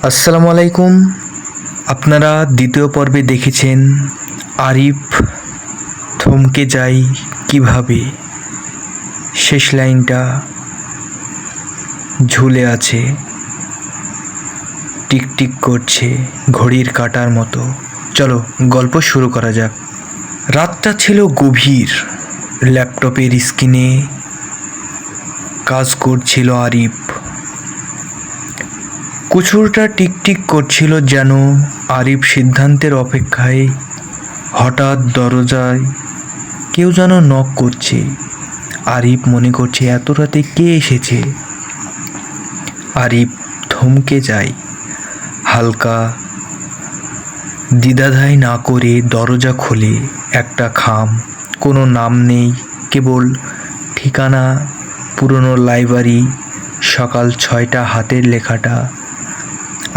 আসসালামু আলাইকুম। আপনারা দ্বিতীয় পর্বে দেখেছেন আরিফ থমকে যায় কিভাবে। শেষ লাইনটা ঝুলে আছে, টিকটিক করছে ঘড়ির কাঁটার মতো। চলো গল্প শুরু করা যাক। রাতটা ছিল গভীর। ল্যাপটপের স্ক্রিনে কাজ করছিল আরিফ। কুকুরটা টিকটিক করছিল যেন আরিফ সিদ্ধান্তের অপেক্ষায়। হঠাৎ দরজায় কেউ যেন নক করছে। আরিফ মনে করছে এত রাতে কে এসেছে। আরিফ থমকে যায়, হালকা দ্বিধাদ্বন্দ্ব না করে দরজা খোলে। একটা খাম, কোনো নাম নেই, কেবল ঠিকানা, পুরনো লাইব্রেরি। সকাল 6টা। হাতের লেখাটা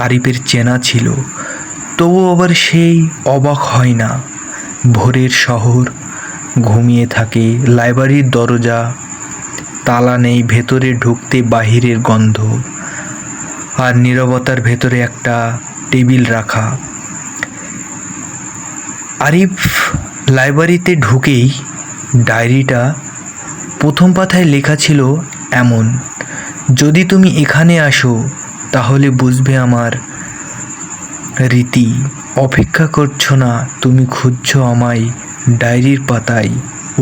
আরিফের চেনা ছিল, তবু আবার সেই অবাক হয় না। ভোরের শহর ঘুমিয়ে থাকে। লাইব্রেরির দরজা তালা নেই, ভেতরে ঢুকতে বাহিরের গন্ধ আর নীরবতার ভেতরে একটা টেবিল রাখা। আরিফ লাইব্রেরিতে ঢুকেই ডায়েরিটা প্রথম পাতায় লেখা ছিল এমন: যদি তুমি এখানে আসো তাহলে বুঝবে আমার রীতি। অপেক্ষা করছো না, তুমি খুঁজছো আমায়। ডায়েরির পাতায়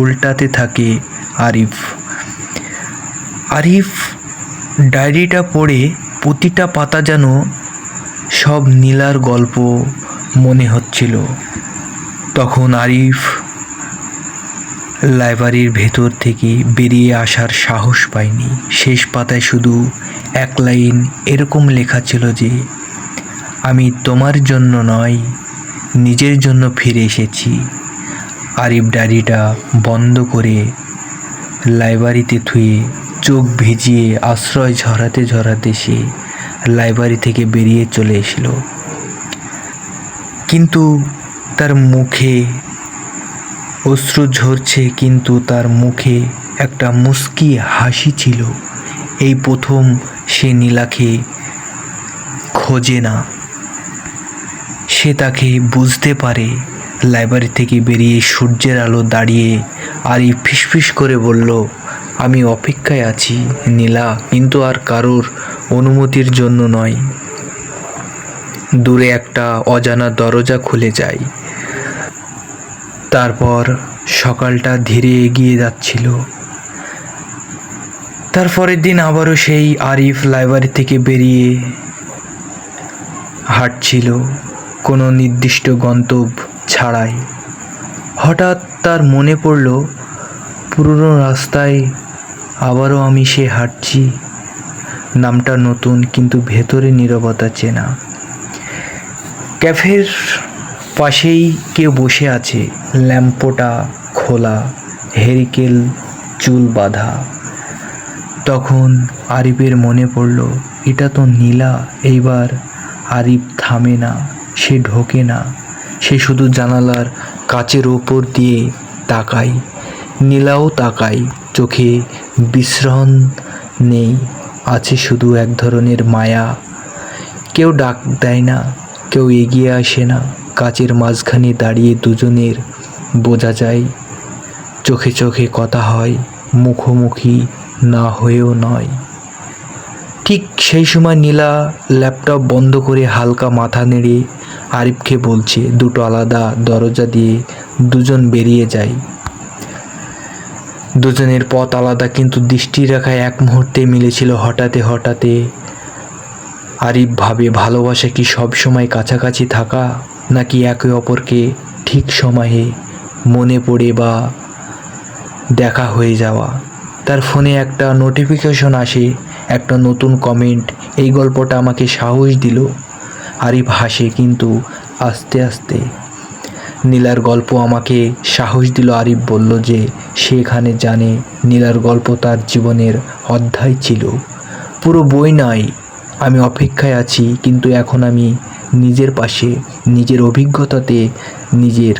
উল্টাতে থাকে আরিফ। আরিফ ডায়েরিটা পড়ে প্রতিটা পাতা যেন সব নীলার গল্প মনে হচ্ছিল। তখন আরিফ লাইব্রেরির ভেতর থেকে বেরিয়ে আসার সাহস পায়নি। শেষ পাতায় শুধু এক লাইন এরকম লেখা ছিল যে, আমি তোমার জন্য নয়, নিজের জন্য ফিরে এসেছি। আরিফ ডায়েরিটা বন্ধ করে লাইব্রেরিতে থুয়ে চোখ ভিজিয়ে আশ্রয় ঝরাতে ঝরাতে সে লাইব্রেরি থেকে বেরিয়ে চলে এসেছিল। কিন্তু তার মুখে অশ্রু ঝরছে, কিন্তু তার মুখে একটা মুচকি হাসি ছিল। এই প্রথম সে নীলাকে খোঁজে না, সে তাকে বুঝতে পারে। লাইব্রেরি থেকে বেরিয়ে সূর্যের আলো দাঁড়িয়ে আরিফ ফিসফিস করে বলল, আমি অপেক্ষায় আছি নীলা, কিন্তু আর কারোর অনুমতির জন্য নয়। দূরে একটা অজানা দরজা খুলে যায়। তারপর সকালটা ধীরে এগিয়ে যাচ্ছিল। তারপরের দিন আবারও সেই আরিফ লাইব্রেরি থেকে বেরিয়ে হাঁটছিল, কোনো নির্দিষ্ট গন্তব্য ছাড়াই। হঠাৎ তার মনে পড়ল, পুরনো রাস্তায় আবারও আমি সে হাঁটছি। নামটা নতুন, কিন্তু ভেতরে নীরবতা চেনা। ক্যাফের পাশেই কেউ বসে আছে, ল্যাম্পটা খোলা, হেরিকেল চুল বাঁধা। তখন আরিফের মনে পড়ল, এটা তো নীলা। এইবার আরিফ থামে না, সে ঢোকে না, সে শুধু জানালার কাচের ওপর দিয়ে তাকায়। নীলাও তাকায়, চোখে বিশ্রাম নেই, আছে শুধু এক ধরনের মায়া। কেউ ডাক দেয় না, কেউ এগিয়ে আসে না। কাচের মাঝখানে দাঁড়িয়ে দুজনের বোঝা যায়, চোখে চোখে কথা হয়, মুখোমুখি না হয়েও নয়। ঠিক সেই সময় নীলা ল্যাপটপ বন্ধ করে হালকা মাথা নেড়ে আরিফকে বলছে। দুটো আলাদা দরজা দিয়ে দুজন বেরিয়ে যায়। দুজনের পথ আলাদা, কিন্তু দৃষ্টির রেখায় এক মুহূর্তে মিলেছিল। হঠাৎ আরিফ ভাবে, ভালোবাসা কি সব সময় কাছাকাছি থাকা, নাকি একে অপরকে ঠিক সময়ে মনে পড়ে বা দেখা হয়ে যাওয়া? তার ফোনে একটা নোটিফিকেশন আসে, একটা নতুন কমেন্ট। এই গল্পটা আমাকে সাহস দিল। আরিফ হাসে, কিন্তু আস্তে আস্তে। নীলার গল্প আমাকে সাহস দিল। আরিফ বলল যে সে এখানে জানে নীলার গল্প তার জীবনের অধ্যায় ছিল, পুরো বই নয়। আমি অপেক্ষায় আছি, কিন্তু এখন আমি নিজের পাশে, নিজের অভিজ্ঞতাতে, নিজের।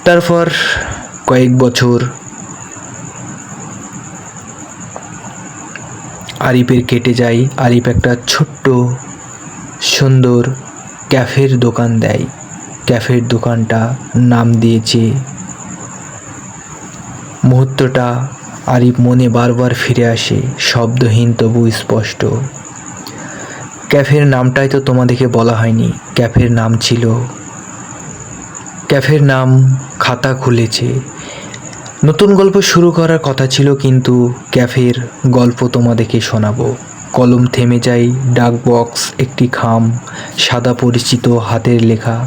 তারপর কয়েক বছর আরিফের কেটে যায়। আরিফ একটা ছোট্ট সুন্দর ক্যাফের দোকান দেয়। ক্যাফের দোকানটা নাম দিয়েছে। মুহূর্তটা আরিফ মনে বারবার ফিরে আসে, শব্দহীন তবু স্পষ্ট। ক্যাফের নামটাই তো তোমাদেরকে বলা হয়নি। ক্যাফের নাম খাতা খুলেছে। নতুন গল্প শুরু করার কথা ছিল, কিন্তু ক্যাফের গল্প তোমাদেরকে শোনাবো। কলম থেমে যায়, ডাক বক্স একটি খাম, সাদা পরিচিত হাতের লেখা।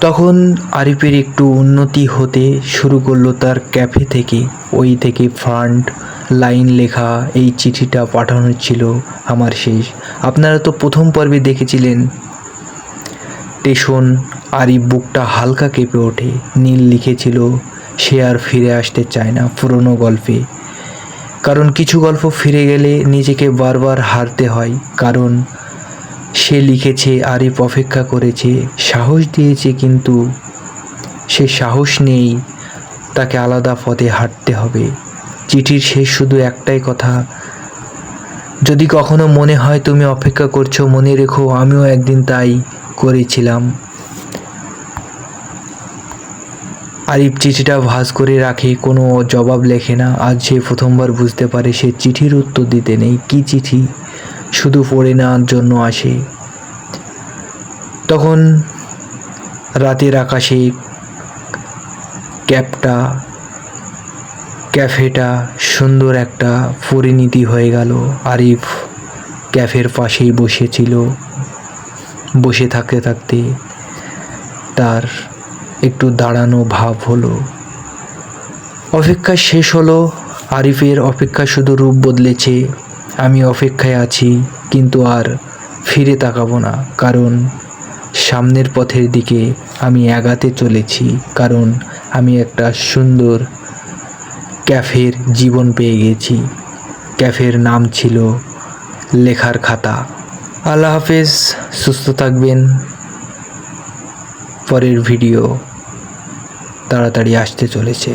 তখন আরিফের একটু উন্নতি হতে শুরু করলো তার ক্যাফে থেকে। ওই থেকে ফ্রন্ট লাইন লেখা, এই চিঠিটা পাঠানো ছিল আমার শেষ। আপনারা তো প্রথম পর্বে দেখেছিলেন। টেশন। আরিফ বুকটা হালকা কেঁপে ওঠে। নীল লিখেছিল সে আর ফিরে আসতে চায় না পুরনো গল্পে। কারণ কিছু গল্প ফিরে গেলে নিজেকে বারবার হারতে হয়। কারণ সে লিখেছে, আরিফ অপেক্ষা করেছে, সাহস দিয়েছে, কিন্তু সে সাহস নেই, তাকে আলাদা পথে হাঁটতে হবে। চিঠির শেষ শুধু একটাই কথা, যদি কখনো মনে হয় তুমি অপেক্ষা করছো, মনে রেখো আমিও একদিন তাই করেছিলাম। আরিফ চিঠিটা ভাঁজ করে রাখে, কোনো জবাব লেখে না। আজ সে প্রথমবার বুঝতে পারে সে চিঠির উত্তর দিতে নেই। কি চিঠি? শুধু পড়ে নেওয়ার জন্য আসে। তখন রাতের আকাশে ক্যাফেটা সুন্দর একটা পরিণতি হয়ে গেল। আরিফ ক্যাফের পাশেই বসেছিল। বসে থাকতে থাকতে তার একটু দাঁড়ানো ভাব হলো। অপেক্ষা শেষ হলো। আরিফের অপেক্ষা শুধু রূপ বদলেছে। আমি অপেক্ষায় আছি, কিন্তু আর ফিরে তাকাবো না। কারণ সামনের পথের দিকে আমি এগাতে চলেছি। কারণ আমি একটা সুন্দর ক্যাফের জীবন পেয়ে গেছি। ক্যাফের নাম ছিল লেখার খাতা। আল্লাহ হাফেজ, সুস্থ থাকবেন। পরের ভিডিও তাড়াতাড়ি আসতে চলেছে।